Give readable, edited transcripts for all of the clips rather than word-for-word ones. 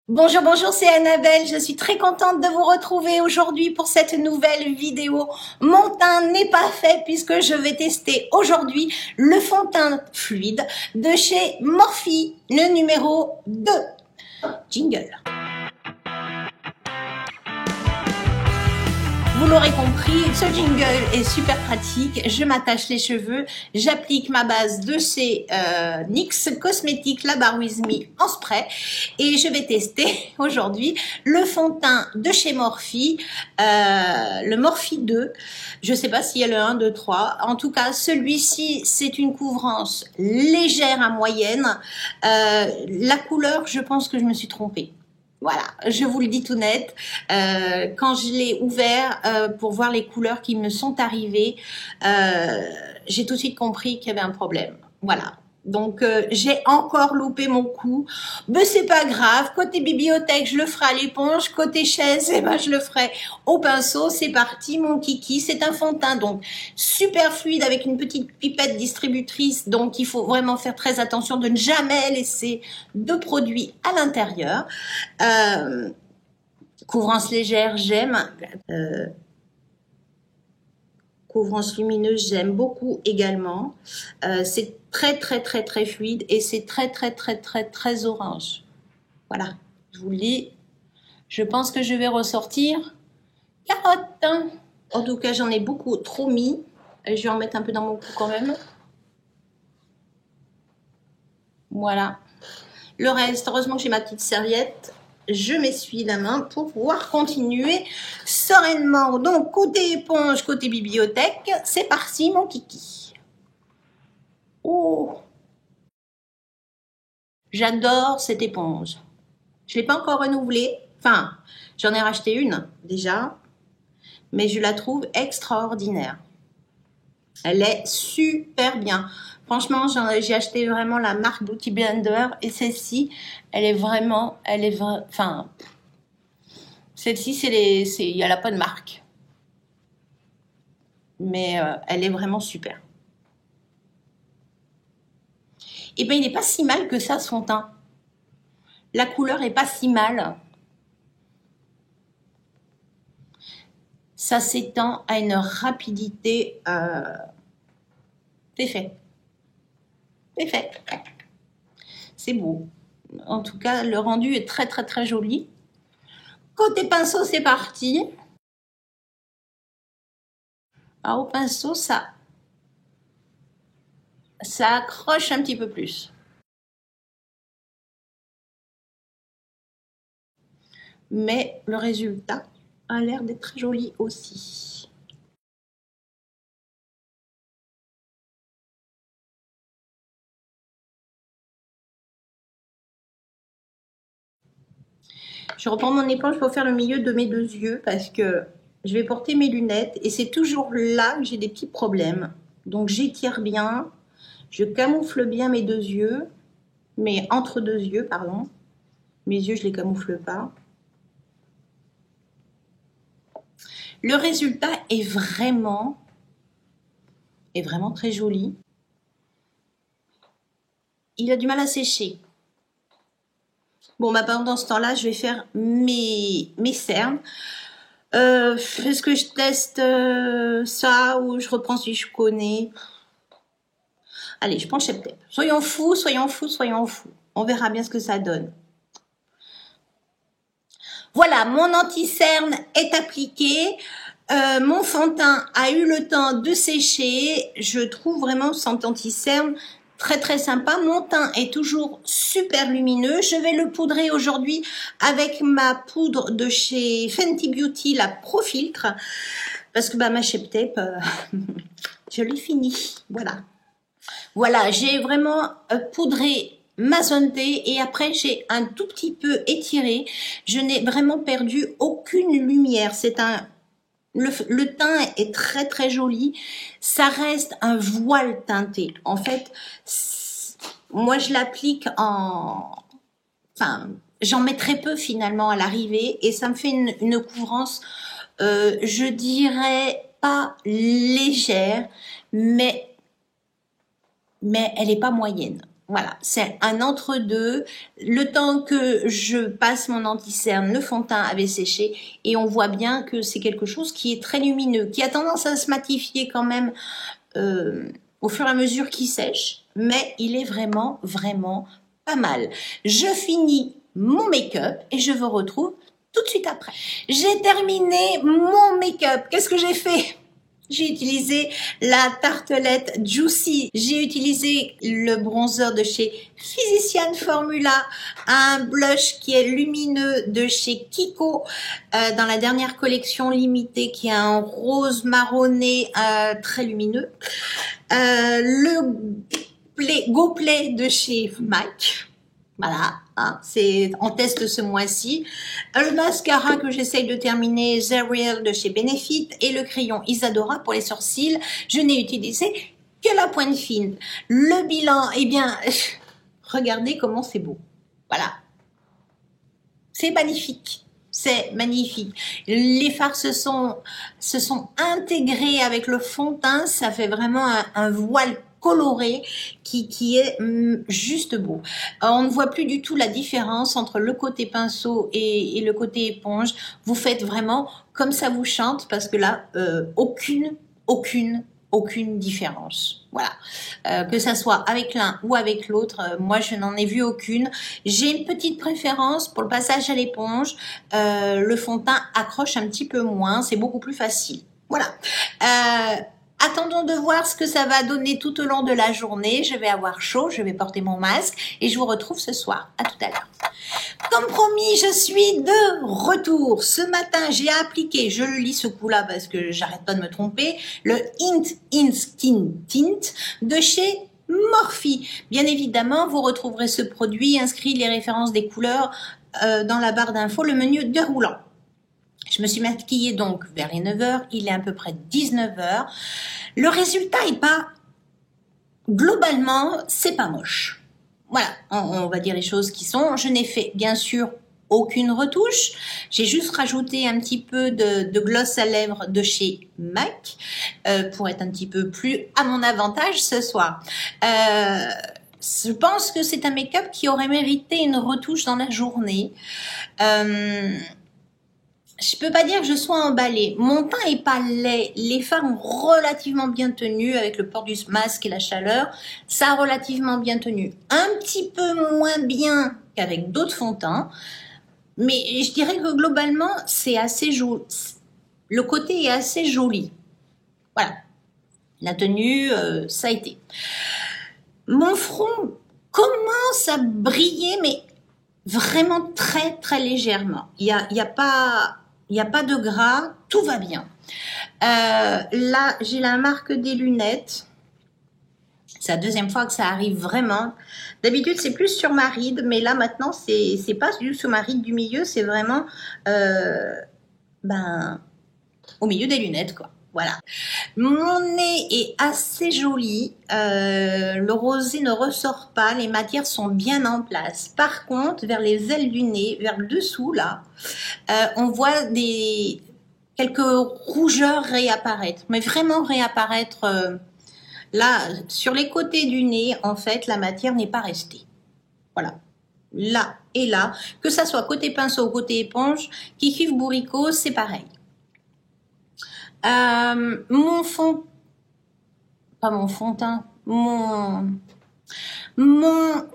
Bonjour, bonjour, c'est Annabelle. Je suis très contente de vous retrouver aujourd'hui pour cette nouvelle vidéo. Mon teint n'est pas fait puisque je vais tester aujourd'hui le fond de teint fluide de chez Morphe, le numéro 2. Jingle. Vous l'aurez compris, ce jingle est super pratique. Je m'attache les cheveux, j'applique ma base de chez NYX Cosmetics La Bar With Me en spray et je vais tester aujourd'hui le fond de teint de chez Morphe, le Morphe 2. Je ne sais pas s'il y a le 1, 2, 3. En tout cas, celui-ci, c'est une couvrance légère à moyenne. La couleur, je pense que je me suis trompée. Voilà, je vous le dis tout net. Quand je l'ai ouvert pour voir les couleurs qui me sont arrivées, j'ai tout de suite compris qu'il y avait un problème. Voilà. Donc, j'ai encore loupé mon coup. Mais c'est pas grave. Côté bibliothèque, je le ferai à l'éponge. Côté chaise, eh ben, je le ferai au pinceau. C'est parti, mon kiki. C'est un fond de teint, donc, super fluide avec une petite pipette distributrice. Donc, il faut vraiment faire très attention de ne jamais laisser de produits à l'intérieur. Couvrance légère, j'aime. Couvrance lumineuse, j'aime beaucoup également. C'est très fluide et c'est très orange. Voilà, je vous le dis. Je pense que je vais ressortir carotte. En tout cas, j'en ai beaucoup trop mis. Je vais en mettre un peu dans mon cou quand même. Voilà. Le reste, heureusement que j'ai ma petite serviette. Je m'essuie la main pour pouvoir continuer sereinement. Donc, côté éponge, côté bibliothèque, c'est parti, mon kiki. Oh, j'adore cette éponge. Je ne l'ai pas encore renouvelée. Enfin, j'en ai racheté une déjà, mais je la trouve extraordinaire. Elle est super bien. Franchement, j'ai acheté vraiment la marque Beauty Blender et celle-ci, enfin, celle-ci, il n'y a pas de marque. Mais elle est vraiment super. Et bien, il n'est pas si mal que ça, son teint. La couleur est pas si mal. Ça s'étend à une rapidité. C'est fait. C'est fait. C'est beau. En tout cas, le rendu est très joli. Côté pinceau, c'est parti. Alors, au pinceau, ça accroche un petit peu plus. Mais le résultat a l'air d'être très joli aussi. Je reprends mon éponge pour faire le milieu de mes deux yeux parce que je vais porter mes lunettes et c'est toujours là que j'ai des petits problèmes. Donc j'étire bien, je camoufle bien mes deux yeux, mais entre deux yeux, pardon. Mes yeux, je les camoufle pas. Le résultat est vraiment très joli. Il a du mal à sécher. Bon, bah pendant ce temps-là, je vais faire mes cernes. Est-ce que je teste ça ou je reprends celui que je connais? Allez, je prends le Shape Tape. Soyons fous. On verra bien ce que ça donne. Voilà, mon anti-cerne est appliqué. Mon fond de teint a eu le temps de sécher. Je trouve vraiment cet anti-cerne très sympa. Mon teint est toujours super lumineux. Je vais le poudrer aujourd'hui avec ma poudre de chez Fenty Beauty, la Pro Filtre. Parce que bah, ma Shape Tape, je l'ai fini. Voilà. Voilà, j'ai vraiment poudré ma zone T et après j'ai un tout petit peu étiré. Je n'ai vraiment perdu aucune lumière. Le teint est très joli. Ça reste un voile teinté. En fait, moi je l'applique enfin, j'en mets très peu finalement à l'arrivée et ça me fait une couvrance, je dirais pas légère, mais elle n'est pas moyenne. Voilà, c'est un entre-deux. Le temps que je passe mon anti-cerne, le fond de teint avait séché et on voit bien que c'est quelque chose qui est très lumineux, qui a tendance à se matifier quand même au fur et à mesure qu'il sèche, mais il est vraiment, vraiment pas mal. Je finis mon make-up et je vous retrouve tout de suite après. J'ai terminé mon make-up. Qu'est-ce que j'ai fait ? J'ai utilisé la tartelette Juicy. J'ai utilisé le bronzer de chez Physician Formula, un blush qui est lumineux de chez Kiko dans la dernière collection limitée qui a un rose marronné très lumineux. Le Go Play de chez MAC. Voilà, hein, c'est en test ce mois-ci. Le mascara que j'essaye de terminer, Zerial de chez Benefit, et le crayon Isadora pour les sourcils. Je n'ai utilisé que la pointe fine. Le bilan, eh bien, regardez comment c'est beau. Voilà. C'est magnifique. C'est magnifique. Les fards se sont intégrés avec le fond de teint. Ça fait vraiment un voile coloré qui est juste beau. On ne voit plus du tout la différence entre le côté pinceau et le côté éponge. Vous faites vraiment comme ça vous chante parce que là, aucune différence. Voilà. Que ça soit avec l'un ou avec l'autre, moi je n'en ai vu aucune. J'ai une petite préférence pour le passage à l'éponge. Le fond de teint accroche un petit peu moins, c'est beaucoup plus facile. Voilà. Attendons de voir ce que ça va donner tout au long de la journée. Je vais avoir chaud, je vais porter mon masque et je vous retrouve ce soir. À tout à l'heure. Comme promis, je suis de retour. Ce matin, j'ai appliqué, je le lis ce coup-là parce que j'arrête pas de me tromper, le Hint Skin Tint de chez Morphe. Bien évidemment, vous retrouverez ce produit inscrit les références des couleurs dans la barre d'infos, le menu déroulant. Je me suis maquillée donc vers les 9h, il est à peu près 19h. Le résultat est pas, globalement, c'est pas moche. Voilà, on va dire les choses qui sont. Je n'ai fait bien sûr aucune retouche. J'ai juste rajouté un petit peu de gloss à lèvres de chez MAC pour être un petit peu plus à mon avantage ce soir. Je pense que c'est un make-up qui aurait mérité une retouche dans la journée. Je peux pas dire que je sois emballée. Mon teint est pas laid. Les fards ont relativement bien tenu avec le port du masque et la chaleur. Ça a relativement bien tenu. Un petit peu moins bien qu'avec d'autres fonds de teint. Mais je dirais que globalement, c'est assez joli. Le côté est assez joli. Voilà. La tenue, ça a été. Mon front commence à briller, mais vraiment très, très légèrement. Il y a pas de gras, tout va bien. Là, j'ai la marque des lunettes. C'est la deuxième fois que ça arrive vraiment. D'habitude, c'est plus sur ma ride, mais là, maintenant, c'est pas juste sur ma ride du milieu, c'est vraiment au milieu des lunettes, quoi. Voilà. Mon nez est assez joli. Le rosé ne ressort pas. Les matières sont bien en place. Par contre, vers les ailes du nez, vers le dessous, là, on voit quelques rougeurs réapparaître. Mais vraiment réapparaître. Là, sur les côtés du nez, en fait, la matière n'est pas restée. Voilà. Là et là. Que ça soit côté pinceau ou côté éponge, Kikif Bourrico, c'est pareil. Mon fond, pas mon fond de teint, comment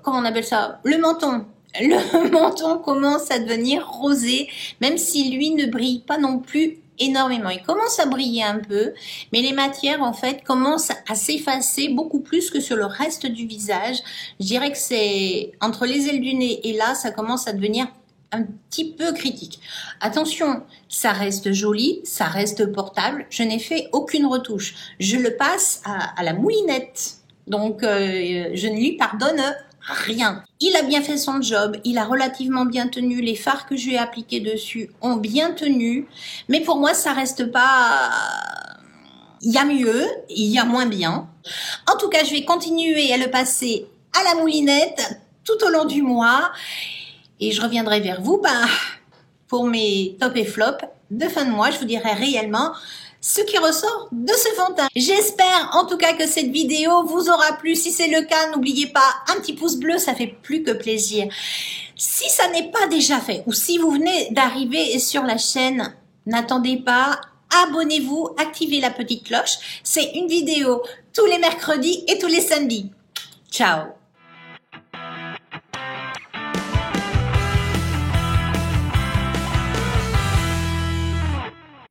on appelle ça? Le menton. Le menton commence à devenir rosé, même si lui ne brille pas non plus énormément. Il commence à briller un peu, mais les matières, en fait, commencent à s'effacer beaucoup plus que sur le reste du visage. Je dirais que c'est entre les ailes du nez et là, ça commence à devenir un petit peu critique. Attention, ça reste joli, ça reste portable. Je n'ai fait aucune retouche. Je le passe à la moulinette. Donc, je ne lui pardonne rien. Il a bien fait son job. Il a relativement bien tenu. Les fards que je lui ai appliqués dessus ont bien tenu. Mais pour moi, ça reste pas... Il y a mieux, il y a moins bien. En tout cas, je vais continuer à le passer à la moulinette tout au long du mois. Et je reviendrai vers vous pour mes top et flop de fin de mois. Je vous dirai réellement ce qui ressort de ce fond de teint. J'espère en tout cas que cette vidéo vous aura plu. Si c'est le cas, n'oubliez pas un petit pouce bleu, ça fait plus que plaisir. Si ça n'est pas déjà fait ou si vous venez d'arriver sur la chaîne, n'attendez pas, abonnez-vous, activez la petite cloche. C'est une vidéo tous les mercredis et tous les samedis. Ciao!